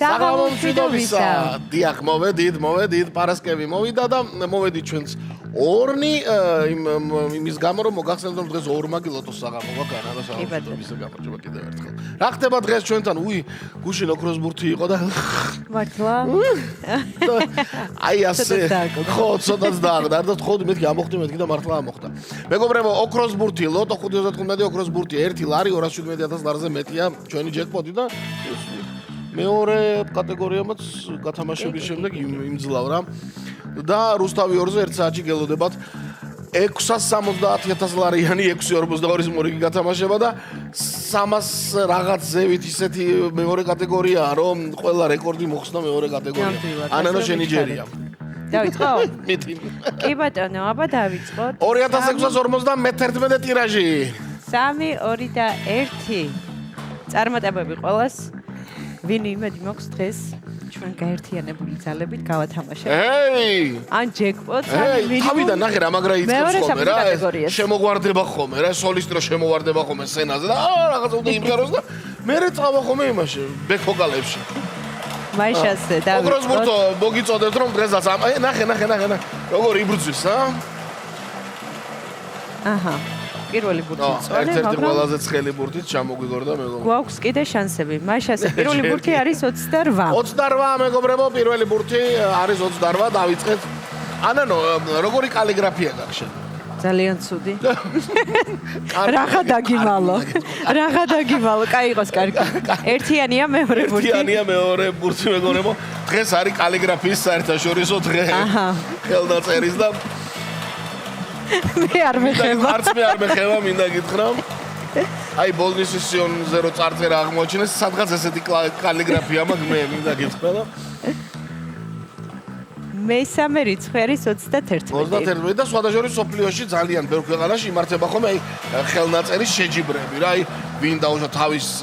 საღამომშვიდობისა. დიახ, მოვედით, პარასკევი მოვიდა და მოვედით ჩვენს ორნი იმის გამო რომ მოგახსენებთ რომ დღეს ორმაგი ლოტოს საღამო გვაქვს რა საღამომშვიდობისა გამარჯობა კიდევ ერთხელ. რა ხდება დღეს ჩვენთან? გუშინ ოქროს ბურთი იყო და მართლა? აი ასე. ხო, ცოტაც დააღდა. არ დავთხოვდი მეთქი ამოხდი და მართლა ამოხდა. მეგობრებო, ოქროს ბურთი, ლოტო 595 ოქროს ბურთი 1 ლარი 217,000 ლარზე მეტია ჩვენი ჯეკპოტი და მეორე კატეგორიამაც გათამაშების შემდეგ იმძლავ რა. და რუსთავი 2-ზე 1 საათში გელოდებათ 670,000 ლარიანი 642 მორიგი გათამაშება და 300 რაღაც ზევით ისეთი მეორე კატეგორიაა რომ ყველა რეკორდი მოხსნა მეორე კატეგორია. ანანო შენი ჯერია. დავიწყო? მითი. კი ბატონო, აბა დავიწყოთ. 2651 ტირაჟი. 3, 2 და 1. წარმატებები ყველას. ვინ იმედი მაქვს დღეს ჩვენ გაერთიანებული ძალებით გავათამაშებთ. ან ჯეკპოტს, ან მინიმუმ. თავიდან ნახე რა მაგრა იწყებს ხოლმე რა. შემოგვარდება ხოლმე რა, სოლისტი რო შემოვარდება ხოლმე სცენაზე და რაღაცა უნდა იმღეროს და მერე წავა ხოლმე იმაში, ბექ-ვოკალებში. მაიშასე დავიწყოთ. ოქროს ბურთო მოგიწოდებთ რომ დღესაც ნახე. როგორ იბრძვის, აჰა. პირველი ბურთი წვალე, ერთ-ერთი ყველაზე ცხელი ბურთით ჩამოგვიგორდა მეგობრებო. გვაქვს კიდე შანსები. მაიშასე პირველი ბურთი არის 28. 28 მეგობრებო, პირველი ბურთი არის 28, დავიწყეთ. ანანო, როგორი კალიგრაფია გაქვს შენ? ძალიან ცუდი. რაღა დაგიმალო, კაი იყოს კარგი. ერთიანია მეორე ბურთი. ერთიანია მეორე ბურთი მეგობრებო. დღეს არის კალიგრაფიის საერთაშორისო დღე. ხელნაწერის და მე არ მეხება. არც მე არ მეხება, მინდა გითხრა. აი ბოლნის სესიონზე რო წარწერა აღმოაჩინეს, სადღაც ესეთი კალიგრაფია მაქვს მე, მინდა გითხრა და მესამე რიცხვი არის 31. 31 და სხვადასხვა სოფლიოში ძალიან ბევრ ქვეყანაში იმართება ხოლმე აი ხელნაწერის შეჯიბრები რა, აი ვინ დაუშვა თავის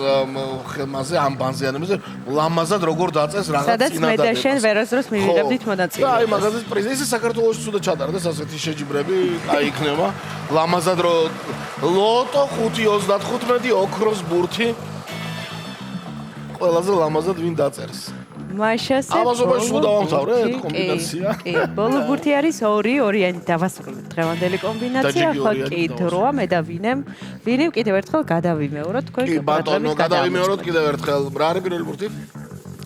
ხელმაზე ამ ბანზიანებზე ლამაზად როგორ დაწეს რაღაც სადაც მე და შენ ვერასდროს მივიღებდით და მონაწილეობას. აი მაგაზეც პრიზი ისე საქართველოში სულ ჩატარდეს ასეთი შეჯიბრები, აი იქნება ლამაზად რო ლოტო 5.35 ოქროს ბურთი ყველაზე ლამაზად ვინ დაწერს. მაიშასე ამასობაში სულ დავამთავრე კომბინაცია. კი, ბოლო ბურთი არის 2-2-იანი დავასრულეთ დღევანდელი კომბინაცია, ხო კი, დროა მე და ვინემ კიდევ ერთხელ გადავიმეოროთ თქვენ კი ბატონო, გადავიმეოროთ კიდევ ერთხელ. რა არის პირველი ბურთი?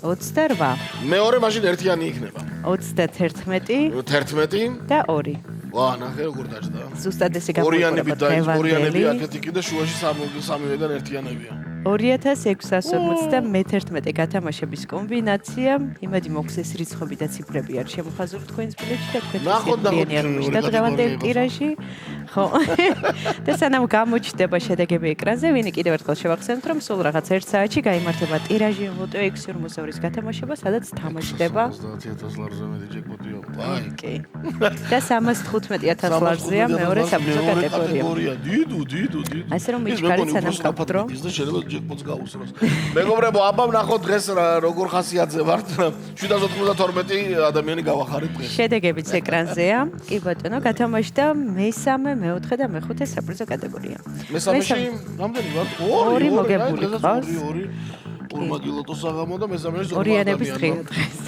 28. მეორე მაშინ ერთიანი იქნება. 31 11 და 2. ვა, ნახე როგორ დაჭდა. ზუსტად ესე გამოიყურება ორიანები აქეთ იქ და შუაში სამივეგან ერთიანებია. 2651 გათამაშების კომბინაცია. იმედი მოხს ეს რიცხვები და ციფრები არ შემოხაზული თქვენს ბილეთში და თქვენ და დღევანდელი ტირაჟი. ხო. და სანამ გამოჩნდება შედეგები ეკრანზე, ვინ კიდევ ერთხელ შევახსენებთ, რომ სულ რაღაც 1 საათში გაიმართება ტირაჟი ლოტო 642-ის გათამაშება, სადაც თამაშდება 30,000 ლარზე მეტი ჯეკპოტია. ვაი. კი. და 315,000 ლარზეა მეორე საბრძოლო კატეგორია. დიდო. ასე რომ მიჩქარით სანამ გავდრო. ის და შეიძლება ჯეკპოტს გაუსროს. მეგობრებო, აბა ვნახოთ დღეს როგორ ხასიათზე ვართ. 792 ადამიანი გავახარეთ დღეს. შედეგებიც ეკრანზეა. კი ბატონო, გათამაშდა მესამე, მეოთხე და მეხუთე საბრძოლო კატეგორია. მესამეში რამდენი ვართ? 2 მოგებული ყავს. 2 მაგილოტო საღამო და მესამეში ორიანების დღეა დღეს.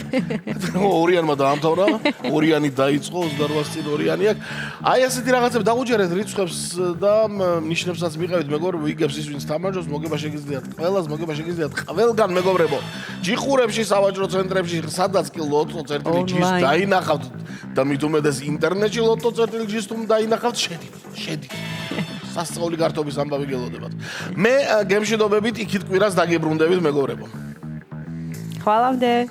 ორიანმა დაამთავრა, ორიანი დაიწყო 28 წინ ორიანი აქვს. აი ასეთი რაღაცები დაუჯერეთ რიცხვებს და ნიშნებსაც მიყევით მეგობრებო, იგებს ის ვინც თამაშობს, მოგება შეგიძლიათ ყველას, მოგება შეგიძლიათ ყველგან მეგობრებო. ჯიხურებში, სავაჭრო ცენტრებში, სადაც კი ლოტო წერტილი ჯის დაინახავთ და მით უმეტეს ინტერნეტში ლოტო წერტილი ჯის თუ დაინახავთ, შედით. სასწაული გართობის ამბავი გელოდებათ. მე გემშვიდობებით იქით კვირას დაგიბრუნდებით მეგობრებო. ხვალამდე.